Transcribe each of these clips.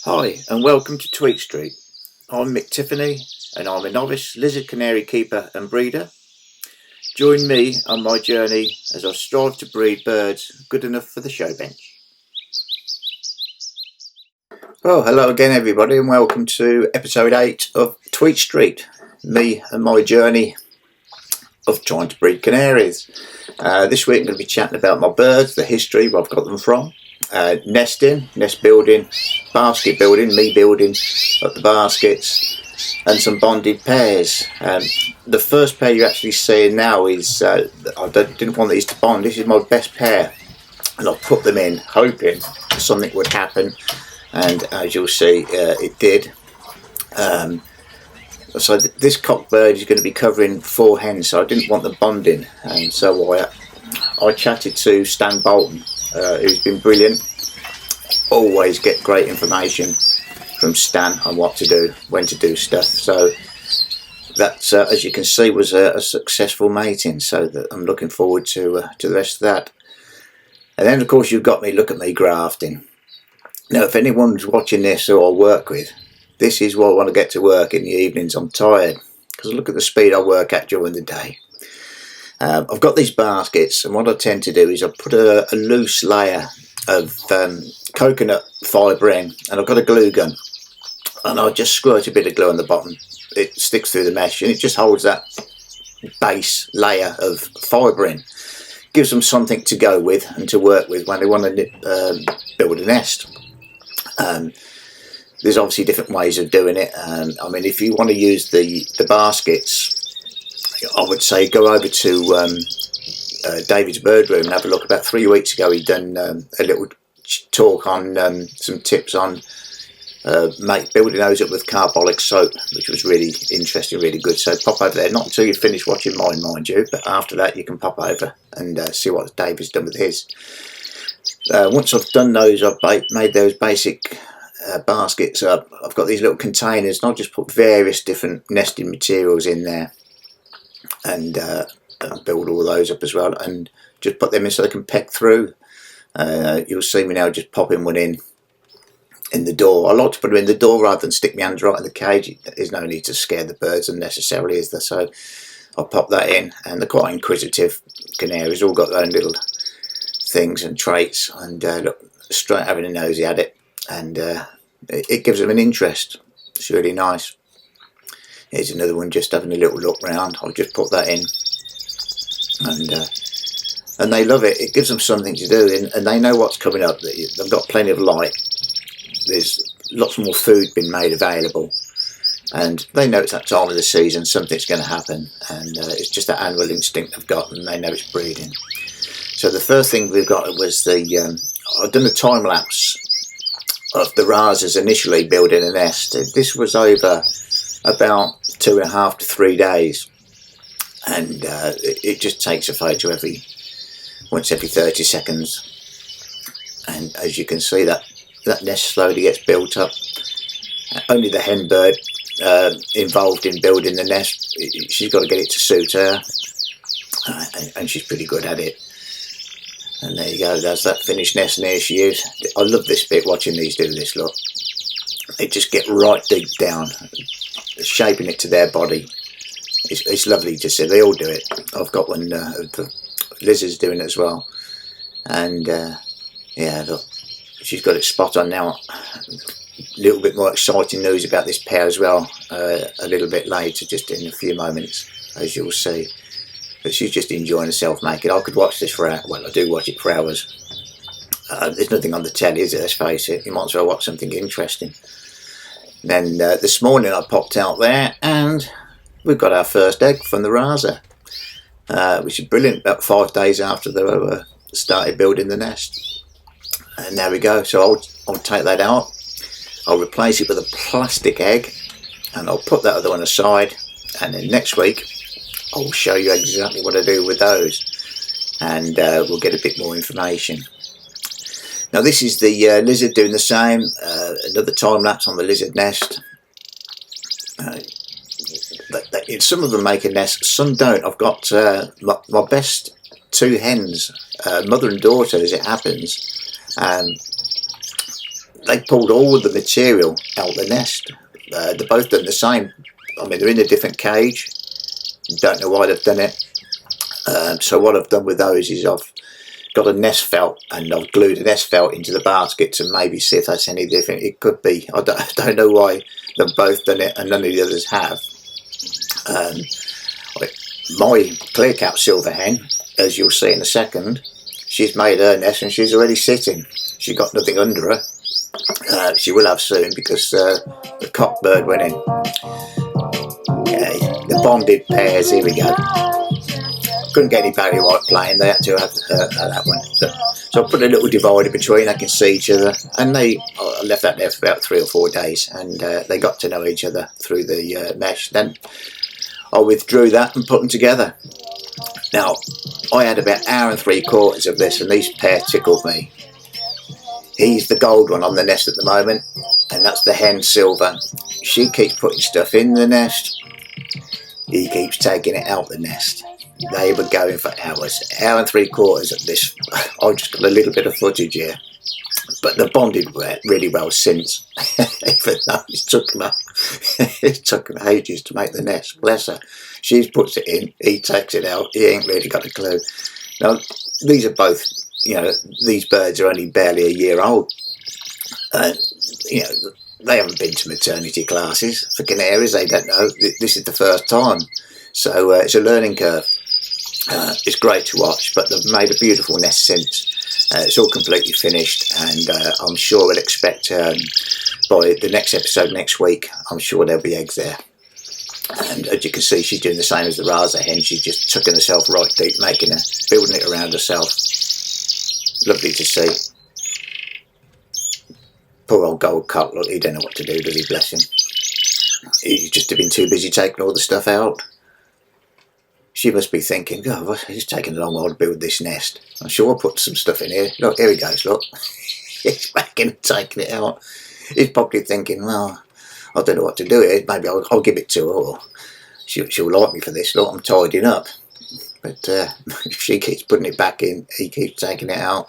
Hi and welcome to Tweet Street. I'm Mick Tiffany and I'm a novice lizard canary keeper and breeder. Join me on my journey as I strive to breed birds good enough for the show bench. Well, hello again everybody and welcome to episode 8 of Tweet Street. Me and my journey of trying to breed canaries. This week I'm going to be chatting about my birds, the history, where I've got them from. Nesting, nest building, basket building, me building up the baskets, and some bonded pairs. The first pair you're actually seeing now is, I didn't want these to bond. This is my best pair, and I've put them in hoping something would happen, and as you'll see, it did. So this cock bird is going to be covering 4 hens, so I didn't want them bonding, and so I chatted to Stan Bolton, who's been brilliant. Always get great information from Stan on what to do, when to do stuff. So that, as you can see, was a successful mating. So that I'm looking forward to the rest of that. And then, of course, you've got me. Look at me grafting. Now, if anyone's watching this who I work with, this is what I want to get to work in the evenings. I'm tired because look at the speed I work at during the day. I've got these baskets, and what I tend to do is I put a loose layer of coconut fibre in, and I've got a glue gun, and I just squirt a bit of glue on the bottom. It sticks through the mesh and it just holds that base layer of fibre in. Gives them something to go with and to work with when they want to build a nest. There's obviously different ways of doing it. I mean, if you want to use the baskets, I would say go over to David's bird room and have a look. About 3 weeks ago he'd done a little talk on some tips on building those up with carbolic soap, which was really interesting, really good. So pop over there, not until you finish watching mine, mind you, but after that you can pop over and see what David's done with his. Once I've done those, I've made those basic baskets up. I've got these little containers and I'll just put various different nesting materials in there and build all those up as well, and just put them in so they can peck through. You'll see me now just popping one in the door. I like to put them in the door rather than stick my hands right in the cage. There's no need to scare the birds unnecessarily, is there? So I'll pop that in, and they're quite inquisitive canaries, all got their own little things and traits, and look, straight having a nosy at it, and it gives them an interest. It's really nice. Here's another one just having a little look round. I'll just put that in, and they love it. It gives them something to do, and they know what's coming up. They've got plenty of light. There's lots more food being made available, and they know it's that time of the season, something's going to happen, and it's just that animal instinct they've got, and they know it's breeding. So the first thing we've got was I've done a time lapse of the razors initially building a nest. This was over about 2.5 to 3 days, and it just takes a photo once every 30 seconds, and as you can see, that nest slowly gets built up. Only the hen bird involved in building the nest, she's got to get it to suit her, and she's pretty good at it. And there you go, there's that finished nest, and there she is. I love this bit, watching these do this. Look, they just get right deep down, shaping it to their body. It's lovely to see. They all do it. I've got one of the lizards doing it as well, and yeah, look, she's got it spot on now. A little bit more exciting news about this pair as well, a little bit later, just in a few moments, as you'll see. But she's just enjoying herself making. I could watch this for hours. Well, I do watch it for hours. There's nothing on the telly, is there? Let's face it. You might as well watch something interesting. Then this morning I popped out there and we've got our first egg from the Raza, which is brilliant. About 5 days after they started building the nest. And there we go. So I'll take that out. I'll replace it with a plastic egg, and I'll put that other one aside. And then next week I'll show you exactly what I do with those, and we'll get a bit more information. Now this is the lizard doing the same. Another time lapse on the lizard nest. Some of them make a nest, some don't. I've got my best 2 hens, mother and daughter as it happens. they pulled all the material out the nest. They're both done the same. I mean, they're in a different cage. Don't know why they've done it. So what I've done with those is I've got a nest felt, and I've glued a nest felt into the basket to maybe see if that's any different. It could be. I don't know why they've both done it and none of the others have. My clear cap silver hen, as you'll see in a second, she's made her nest and she's already sitting. She's got nothing under her. She will have soon because the cock bird went in. Okay, the bonded pairs, here we go. Couldn't get any Barry White playing, they had to have that one. So I put a little divider between, they can see each other, and I left that there for about 3 or 4 days, and they got to know each other through the mesh. Then I withdrew that and put them together. Now, I had about 1 hour and 3/4 of this, and these pair tickled me. He's the gold one on the nest at the moment, and that's the hen silver. She keeps putting stuff in the nest, he keeps taking it out the nest. They were going for hours, 1 hour and 3/4 of this. I've just got a little bit of footage here, but they've bonded really well since. Even though it took him ages to make the nest. Bless her. She puts it in, he takes it out. He ain't really got a clue. Now these are both, these birds are only barely a year old. They haven't been to maternity classes for canaries. They don't know. This is the first time, so it's a learning curve. It's great to watch, but they've made a beautiful nest since. It's all completely finished, and I'm sure we'll expect by the next episode next week, I'm sure there'll be eggs there. And as you can see, she's doing the same as the Raza hen. She's just tucking herself right deep, building it around herself. Lovely to see. Poor old gold cock, look, he don't know what to do, does he, bless him? He's just been too busy taking all the stuff out. She must be thinking, God, it's taking a long while to build this nest. I'm sure I'll put some stuff in here. Look, here he goes, look. He's back in and taking it out. He's probably thinking, well, I don't know what to do here. Maybe I'll give it to her, or she'll like me for this. Look, I'm tidying up. But if she keeps putting it back in, he keeps taking it out.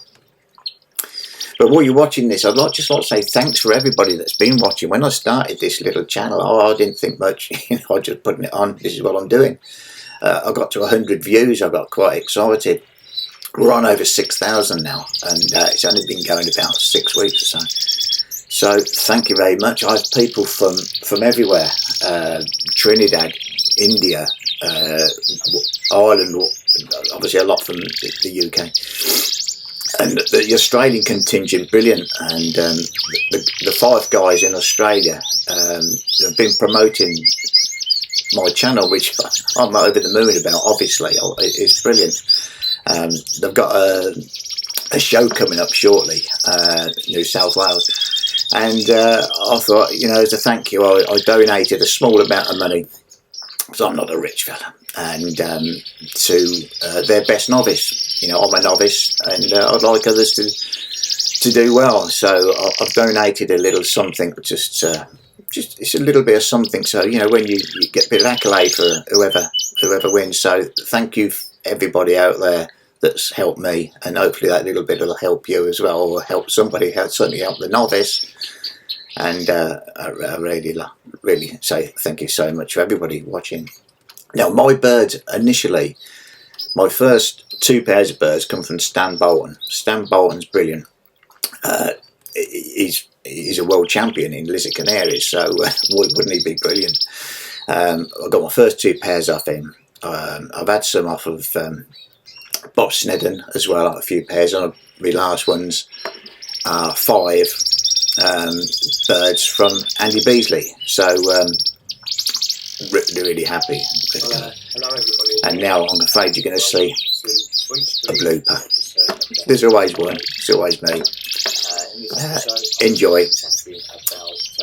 But while you're watching this, I'd just like to say thanks for everybody that's been watching. When I started this little channel, I didn't think much. I was just putting it on. This is what I'm doing. I got to 100 views. I got quite excited. We're on over 6,000 now, and it's only been going about 6 weeks or so. So thank you very much. I have people from everywhere: Trinidad, India, Ireland, obviously a lot from the UK. And the Australian contingent, brilliant. And the 5 guys in Australia have been promoting my channel, which I'm over the moon about, obviously. It's brilliant. They've got a show coming up shortly, New South Wales. And I thought, as a thank you, I donated a small amount of money, because I'm not a rich fella, and to their best novice. I'm a novice, and I'd like others to do well. So I've donated a little something, just it's a little bit of something. So when you get a bit of accolade for whoever wins. So thank you everybody out there that's helped me, and hopefully that little bit will help you as well, or help somebody. Certainly help the novice. And I really say thank you so much for everybody watching. Now, my birds initially, my first 2 pairs of birds come from Stan Bolton. Stan Bolton's brilliant. He's a world champion in lizard canaries, so why wouldn't he be brilliant? I got my first 2 pairs off him. I've had some off of Bob Snedden as well, a few pairs. On my last ones are 5 birds from Andy Beasley. So really happy. Hello everybody. And now I'm afraid you're going to see a blooper. There's always one. It's always me. Enjoy.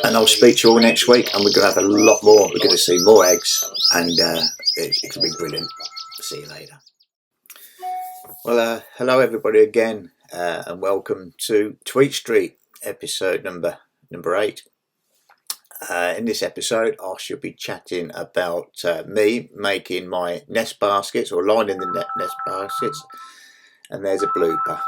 And I'll speak to you all next week, and we're going to have a lot more. We're going to see more eggs, and it's going to be brilliant. See you later. Well, hello everybody again, and welcome to Tweet Street, episode number 8. In this episode, I shall be chatting about me making my nest baskets, or lining the nest baskets, and there's a blooper.